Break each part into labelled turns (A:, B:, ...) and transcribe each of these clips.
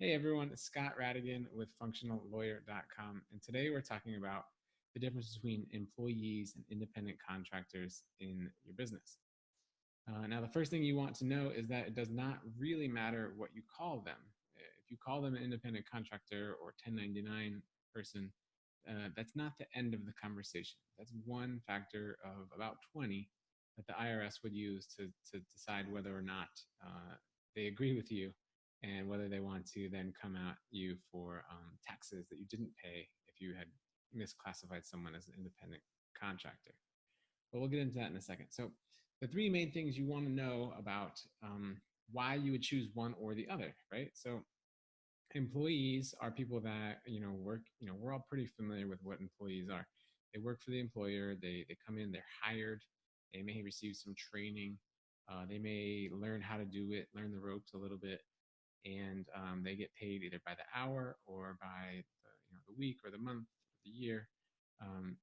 A: Hey everyone, it's Scott Rattigan with functionallawyer.com, and today we're talking about the difference between employees and independent contractors in your business. Now, the first thing you want to know is that it does not really matter what you call them. If you call them an independent contractor or 1099 person, that's not the end of the conversation. That's one factor of about 20 that the IRS would use to decide whether or not they agree with you and whether they want to then come at you for taxes that you didn't pay if you had misclassified someone as an independent contractor. But we'll get into that in a second. So the three main things you want to know about why you would choose one or the other, right? So employees are people that work. We're all pretty familiar with what employees are. They work for the employer. They come in. They're hired. They may receive some training. They may learn how to do it, learn the ropes a little bit, and they get paid either by the hour or by the week or the month or the year.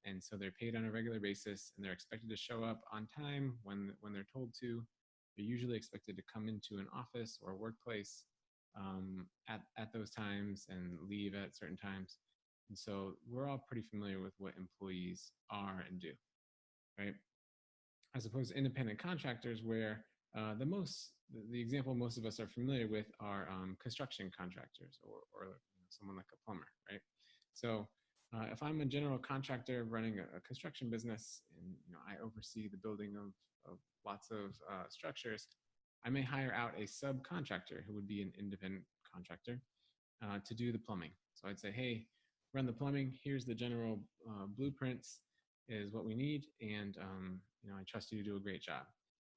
A: And so they're paid on a regular basis, and they're expected to show up on time when they're told to. They're usually expected to come into an office or a workplace at those times and leave at certain times. And so we're all pretty familiar with what employees are and do, right? As opposed to independent contractors, where the example most of us are familiar with are construction contractors or someone like a plumber, right? So if I'm a general contractor running a construction business and I oversee the building of lots of structures, I may hire out a subcontractor who would be an independent contractor to do the plumbing. So I'd say, hey, run the plumbing. Here's the general blueprints is what we need, and I trust you to do a great job.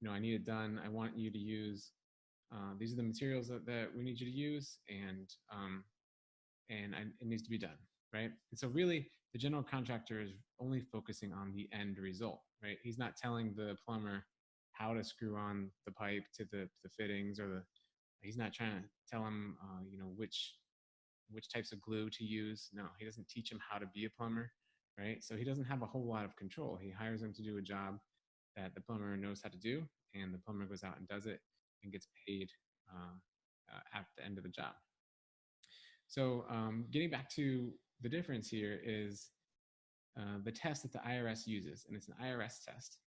A: I need it done. I want you to use these are the materials that we need you to use, and it needs to be done, right? And so really, the general contractor is only focusing on the end result, right? He's not telling the plumber how to screw on the pipe to the fittings, or he's not trying to tell him which types of glue to use. No, he doesn't teach him how to be a plumber, right? So he doesn't have a whole lot of control. He hires him to do a job that the plumber knows how to do, and the plumber goes out and does it and gets paid at the end of the job. So getting back to the difference here is the test that the IRS uses, and it's an IRS test.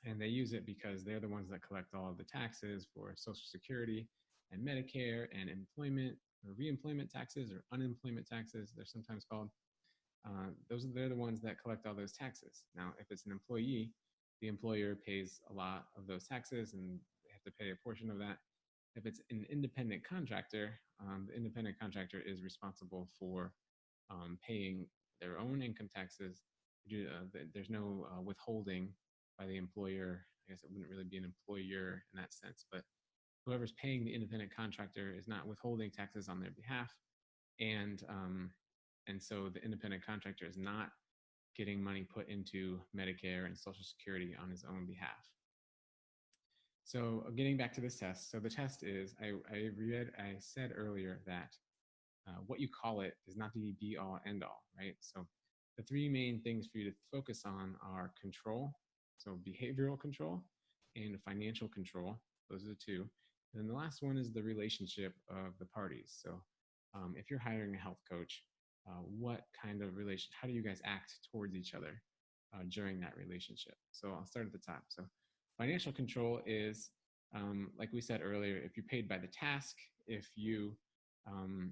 A: And they use it because they're the ones that collect all of the taxes for Social Security and Medicare and employment or reemployment taxes or unemployment taxes, they're sometimes called. They're the ones that collect all those taxes. Now, if it's an employee, the employer pays a lot of those taxes and they have to pay a portion of that. If it's an independent contractor, the independent contractor is responsible for paying their own income taxes. There's no withholding by the employer. I guess it wouldn't really be an employer in that sense, but whoever's paying the independent contractor is not withholding taxes on their behalf, and so the independent contractor is not getting money put into Medicare and Social Security on his own behalf. So getting back to this test, so the test is, I said earlier that what you call it is not the be all end all, right? So the three main things for you to focus on are control, so behavioral control, and financial control. Those are the two. And then the last one is the relationship of the parties. So if you're hiring a health coach, what kind of relation, how do you guys act towards each other during that relationship? So I'll start at the top. So financial control is, like we said earlier, if you're paid by the task, if you are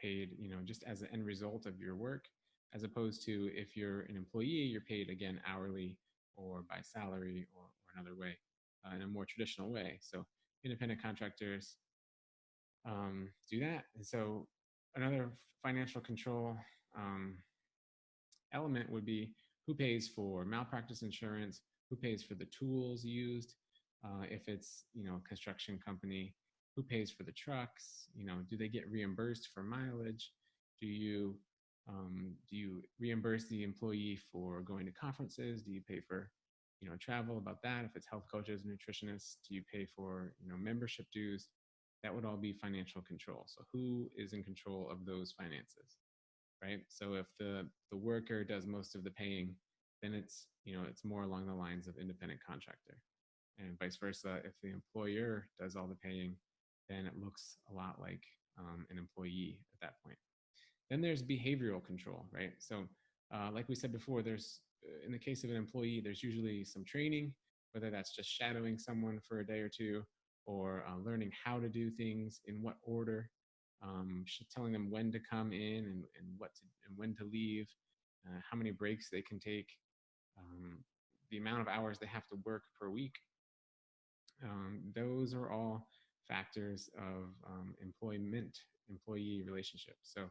A: paid, just as an end result of your work, as opposed to if you're an employee, you're paid again hourly or by salary or another way, in a more traditional way. So independent contractors do that. And so another financial control element would be who pays for malpractice insurance, who pays for the tools used, if it's a construction company, who pays for the trucks, do they get reimbursed for mileage, do you reimburse the employee for going to conferences, do you pay for travel about that, if it's health coaches, nutritionists, do you pay for membership dues? That would all be financial control. So who is in control of those finances, right? So if the worker does most of the paying, then it's more along the lines of independent contractor, and vice versa. If the employer does all the paying, then it looks a lot like an employee at that point. Then there's behavioral control, right? So, like we said before, there's in the case of an employee, there's usually some training, whether that's just shadowing someone for a day or two, or learning how to do things in what order, telling them when to come in and when to leave, how many breaks they can take, um, the amount of hours they have to work per week. Those are all factors of employee relationship. So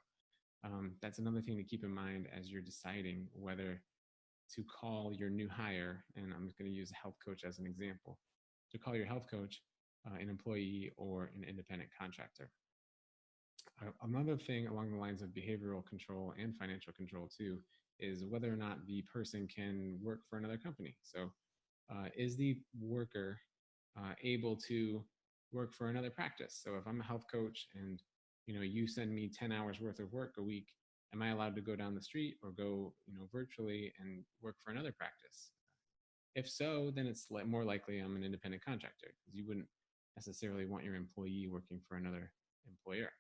A: that's another thing to keep in mind as you're deciding whether to call your new hire, and I'm just going to use a health coach as an example, to call your health coach an employee or an independent contractor. Another thing along the lines of behavioral control and financial control too is whether or not the person can work for another company. So is the worker able to work for another practice? So if I'm a health coach and you send me 10 hours worth of work a week, am I allowed to go down the street or go virtually and work for another practice? If so, then it's more likely I'm an independent contractor, because you wouldn't necessarily want your employee working for another employer.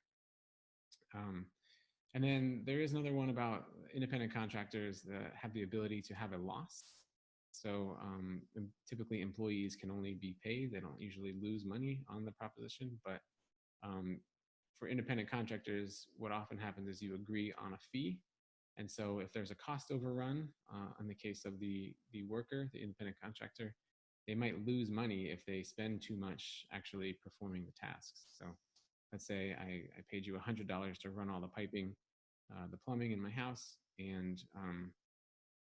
A: And then there is another one about independent contractors that have the ability to have a loss. So typically employees can only be paid. They don't usually lose money on the proposition. But for independent contractors, what often happens is you agree on a fee. And so if there's a cost overrun in the case of the worker, the independent contractor, they might lose money if they spend too much actually performing the tasks. So let's say I paid you $100 to run all the piping, the plumbing in my house, and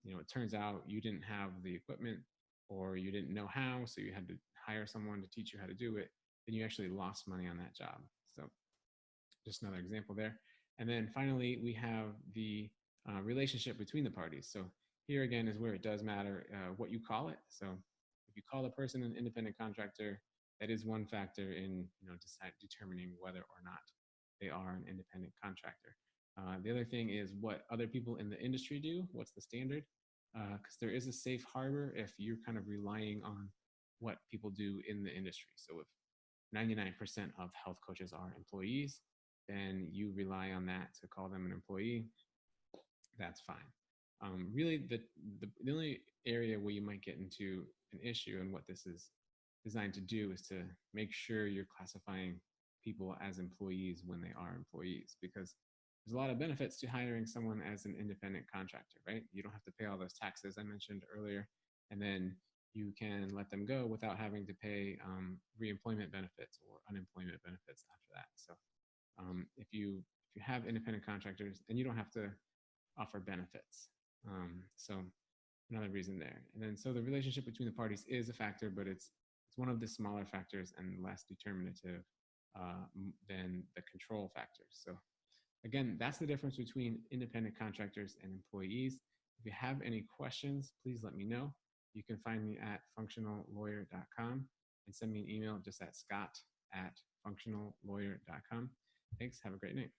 A: it turns out you didn't have the equipment or you didn't know how, so you had to hire someone to teach you how to do it, then you actually lost money on that job. So just another example there. And then finally, we have the relationship between the parties. So here again is where it does matter what you call it. So if you call a person an independent contractor, that is one factor in determining whether or not they are an independent contractor. The other thing is what other people in the industry do. What's the standard? Because there is a safe harbor if you're kind of relying on what people do in the industry. So if 99% of health coaches are employees, then you rely on that to call them an employee. That's fine. Really, the only area where you might get into an issue, and what this is designed to do, is to make sure you're classifying people as employees when they are employees, because there's a lot of benefits to hiring someone as an independent contractor, right? You don't have to pay all those taxes I mentioned earlier, and then you can let them go without having to pay reemployment benefits or unemployment benefits after that. So if you have independent contractors, then you don't have to offer benefits. So another reason there. And then so the relationship between the parties is a factor, but it's one of the smaller factors and less determinative than the control factors. So again, that's the difference between independent contractors and employees. If you have any questions, please let me know. You can find me at functionallawyer.com and send me an email just at scott@functionallawyer.com. Thanks. Have a great night.